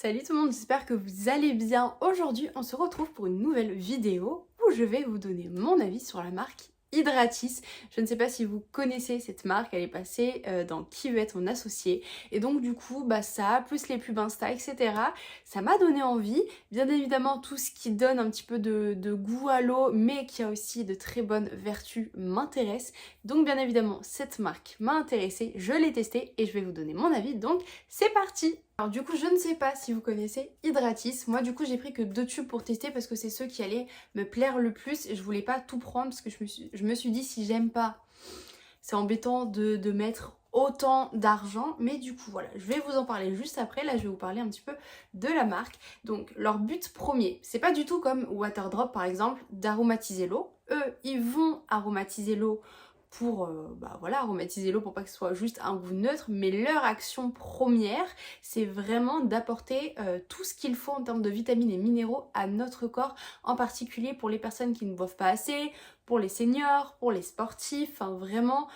Salut tout le monde, j'espère que vous allez bien. Aujourd'hui, on se retrouve pour une nouvelle vidéo où je vais vous donner mon avis sur la marque Hydratis. Je ne sais pas si vous connaissez cette marque, elle est passée dans Qui veut être mon associé. Et donc du coup, ça, plus les pubs Insta, etc. Ça m'a donné envie. Bien évidemment, tout ce qui donne un petit peu de goût à l'eau, mais qui a aussi de très bonnes vertus, m'intéresse. Donc bien évidemment, cette marque m'a intéressée, je l'ai testée et je vais vous donner mon avis. Donc c'est parti! Alors du coup, je ne sais pas si vous connaissez Hydratis. Moi du coup, j'ai pris que 2 tubes pour tester parce que c'est ceux qui allaient me plaire le plus. Et je voulais pas tout prendre parce que je me suis dit si j'aime pas, c'est embêtant de mettre autant d'argent. Mais du coup, voilà, je vais vous en parler juste après. Là, je vais vous parler un petit peu de la marque. Donc, leur but premier, c'est pas du tout comme Waterdrop par exemple, d'aromatiser l'eau. Eux, ils vont aromatiser l'eau pour aromatiser l'eau pour pas que ce soit juste un goût neutre, mais leur action première, c'est vraiment d'apporter tout ce qu'il faut en termes de vitamines et minéraux à notre corps, en particulier pour les personnes qui ne boivent pas assez, pour les seniors, pour les sportifs, enfin vraiment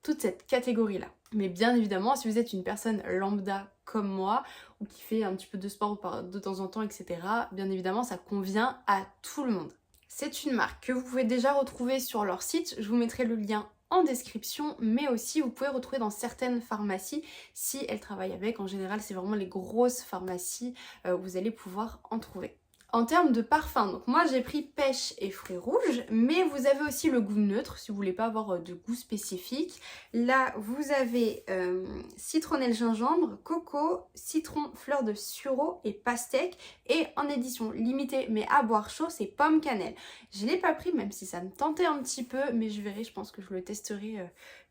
toute cette catégorie-là. Mais bien évidemment, si vous êtes une personne lambda comme moi, ou qui fait un petit peu de sport de temps en temps, etc., bien évidemment, ça convient à tout le monde. C'est une marque que vous pouvez déjà retrouver sur leur site, je vous mettrai le lien en description, mais aussi vous pouvez retrouver dans certaines pharmacies si elles travaillent avec. En général, c'est vraiment les grosses pharmacies où vous allez pouvoir en trouver. En termes de parfum, donc moi j'ai pris pêche et fruits rouges, mais vous avez aussi le goût neutre si vous voulez pas avoir de goût spécifique. Là vous avez citronnelle gingembre, coco, citron, fleur de sureau et pastèque. Et en édition limitée mais à boire chaud, c'est pomme cannelle. Je l'ai pas pris même si ça me tentait un petit peu, mais je verrai, je pense que je le testerai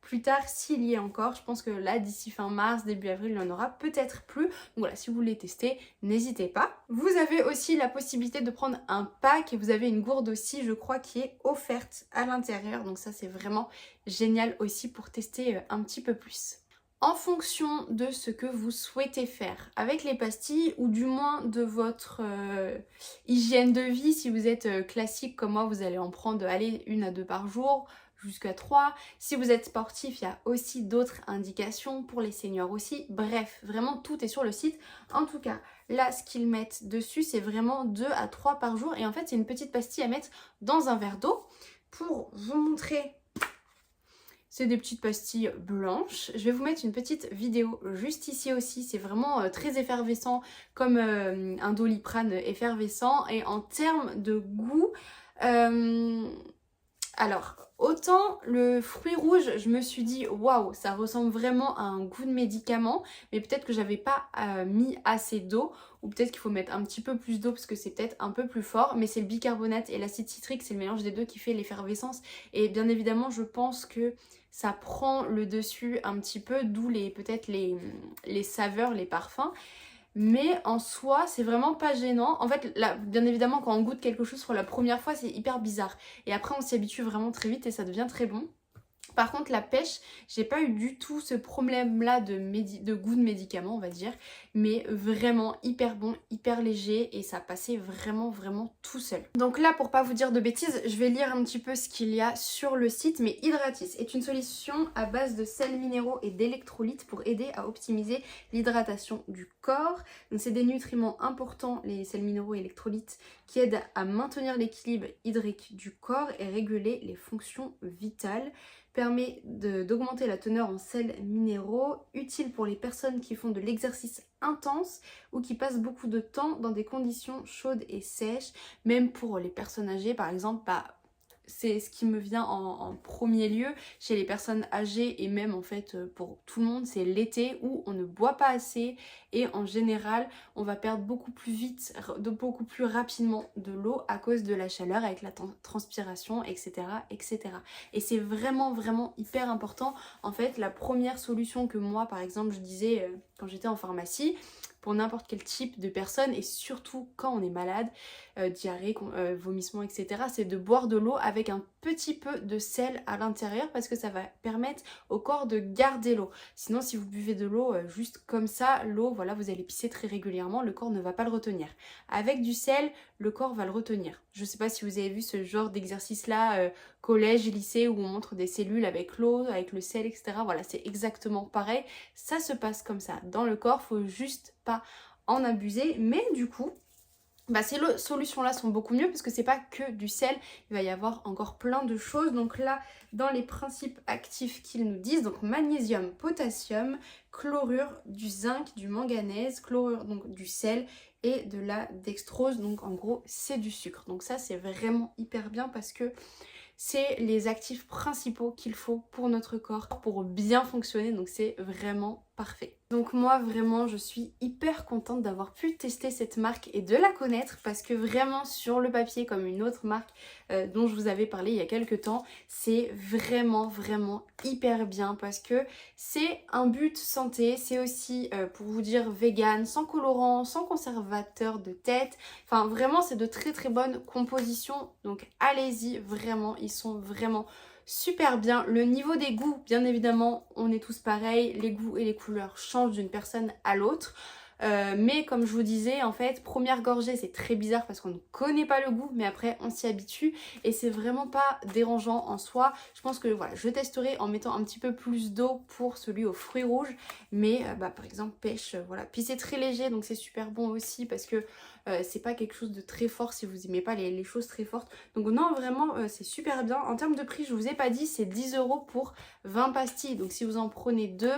plus tard s'il y est encore. Je pense que là d'ici fin mars, début avril, il n'y en aura peut-être plus. Donc voilà, si vous voulez tester, n'hésitez pas. Vous avez aussi la possibilité de prendre un pack et vous avez une gourde aussi, je crois, qui est offerte à l'intérieur. Donc ça c'est vraiment génial aussi pour tester un petit peu plus. En fonction de ce que vous souhaitez faire avec les pastilles ou du moins de votre hygiène de vie, si vous êtes classique comme moi, vous allez en prendre 1 à 2 par jour, jusqu'à 3. Si vous êtes sportif, il y a aussi d'autres indications pour les seniors aussi. Bref, vraiment tout est sur le site. En tout cas, là, ce qu'ils mettent dessus, c'est vraiment 2 à 3 par jour. Et en fait, c'est une petite pastille à mettre dans un verre d'eau. Pour vous montrer, c'est des petites pastilles blanches. Je vais vous mettre une petite vidéo juste ici aussi. C'est vraiment très effervescent, comme un Doliprane effervescent. Et en termes de goût, alors, autant le fruit rouge, je me suis dit waouh, ça ressemble vraiment à un goût de médicament, mais peut-être que j'avais pas mis assez d'eau, ou peut-être qu'il faut mettre un petit peu plus d'eau parce que c'est peut-être un peu plus fort, mais c'est le bicarbonate et l'acide citrique, c'est le mélange des deux qui fait l'effervescence, et bien évidemment, je pense que ça prend le dessus un petit peu, d'où peut-être les saveurs, les parfums. Mais en soi, c'est vraiment pas gênant. En fait, là, bien évidemment, quand on goûte quelque chose pour la première fois, c'est hyper bizarre. Et après, on s'y habitue vraiment très vite et ça devient très bon. Par contre, la pêche, j'ai pas eu du tout ce problème-là de goût de médicament, on va dire. Mais vraiment hyper bon, hyper léger et ça passait vraiment tout seul. Donc là, pour pas vous dire de bêtises, je vais lire un petit peu ce qu'il y a sur le site. Mais Hydratis est une solution à base de sels minéraux et d'électrolytes pour aider à optimiser l'hydratation du corps. Donc c'est des nutriments importants, les sels minéraux et électrolytes, qui aident à maintenir l'équilibre hydrique du corps et réguler les fonctions vitales. Permet d'augmenter la teneur en sels minéraux, utile pour les personnes qui font de l'exercice intense ou qui passent beaucoup de temps dans des conditions chaudes et sèches. Même pour les personnes âgées, par exemple, c'est ce qui me vient en premier lieu chez les personnes âgées et même en fait pour tout le monde, c'est l'été où on ne boit pas assez et en général on va perdre beaucoup plus vite, beaucoup plus rapidement de l'eau à cause de la chaleur avec la transpiration, etc. etc. Et c'est vraiment hyper important. En fait, la première solution que moi par exemple je disais quand j'étais en pharmacie, pour n'importe quel type de personne et surtout quand on est malade, diarrhée, vomissement, etc. c'est de boire de l'eau avec un petit peu de sel à l'intérieur parce que ça va permettre au corps de garder l'eau. Sinon, si vous buvez de l'eau juste comme ça, l'eau, voilà, vous allez pisser très régulièrement, le corps ne va pas le retenir. Avec du sel, le corps va le retenir. Je sais pas si vous avez vu ce genre d'exercice là, collège, lycée, où on montre des cellules avec l'eau, avec le sel, etc. Voilà, c'est exactement pareil. Ça se passe comme ça. Dans le corps, faut juste pas en abuser, mais du coup ces solutions-là sont beaucoup mieux parce que c'est pas que du sel, il va y avoir encore plein de choses. Donc là, dans les principes actifs qu'ils nous disent, donc magnésium, potassium, chlorure, du zinc, du manganèse, chlorure, donc du sel et de la dextrose. Donc en gros, c'est du sucre. Donc ça, c'est vraiment hyper bien parce que c'est les actifs principaux qu'il faut pour notre corps pour bien fonctionner, donc c'est vraiment parfait. Donc moi vraiment je suis hyper contente d'avoir pu tester cette marque et de la connaître parce que vraiment sur le papier, comme une autre marque dont je vous avais parlé il y a quelques temps, c'est vraiment hyper bien parce que c'est un but santé, c'est aussi pour vous dire vegan, sans colorant, sans conservateur de tête, enfin vraiment c'est de très bonnes compositions, donc allez-y vraiment, ils sont vraiment super bien. Le niveau des goûts, bien évidemment, on est tous pareils, les goûts et les couleurs changent d'une personne à l'autre. Mais comme je vous disais, en fait, première gorgée, c'est très bizarre parce qu'on ne connaît pas le goût, mais après, on s'y habitue et c'est vraiment pas dérangeant en soi. Je pense que voilà, je testerai en mettant un petit peu plus d'eau pour celui aux fruits rouges, mais par exemple, pêche, voilà. Puis c'est très léger, donc c'est super bon aussi parce que c'est pas quelque chose de très fort si vous aimez pas les choses très fortes. Donc non, vraiment, c'est super bien. En termes de prix, je vous ai pas dit, c'est 10 € pour 20 pastilles. Donc si vous en prenez 2,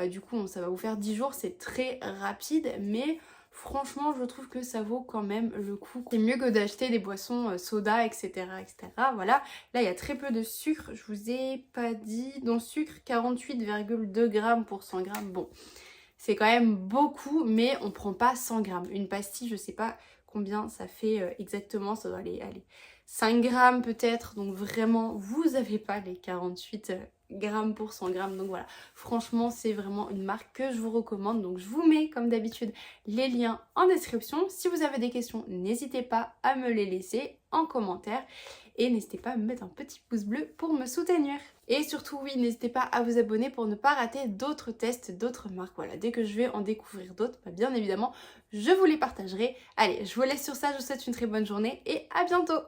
du coup, ça va vous faire 10 jours. C'est très rapide, mais franchement, je trouve que ça vaut quand même le coup. C'est mieux que d'acheter des boissons soda, etc., etc. Voilà. Là, il y a très peu de sucre. Je vous ai pas dit. Donc sucre, 48,2 grammes pour 100 grammes. Bon. C'est quand même beaucoup, mais on prend pas 100 grammes. Une pastille, je sais pas combien ça fait exactement, ça doit aller 5 grammes peut-être. Donc vraiment, vous n'avez pas les 48 grammes pour 100 grammes. Donc voilà, franchement, c'est vraiment une marque que je vous recommande. Donc je vous mets, comme d'habitude, les liens en description. Si vous avez des questions, n'hésitez pas à me les laisser en commentaire. Et n'hésitez pas à me mettre un petit pouce bleu pour me soutenir. Et surtout, oui, n'hésitez pas à vous abonner pour ne pas rater d'autres tests, d'autres marques. Voilà, dès que je vais en découvrir d'autres, bien évidemment, je vous les partagerai. Allez, je vous laisse sur ça, je vous souhaite une très bonne journée et à bientôt!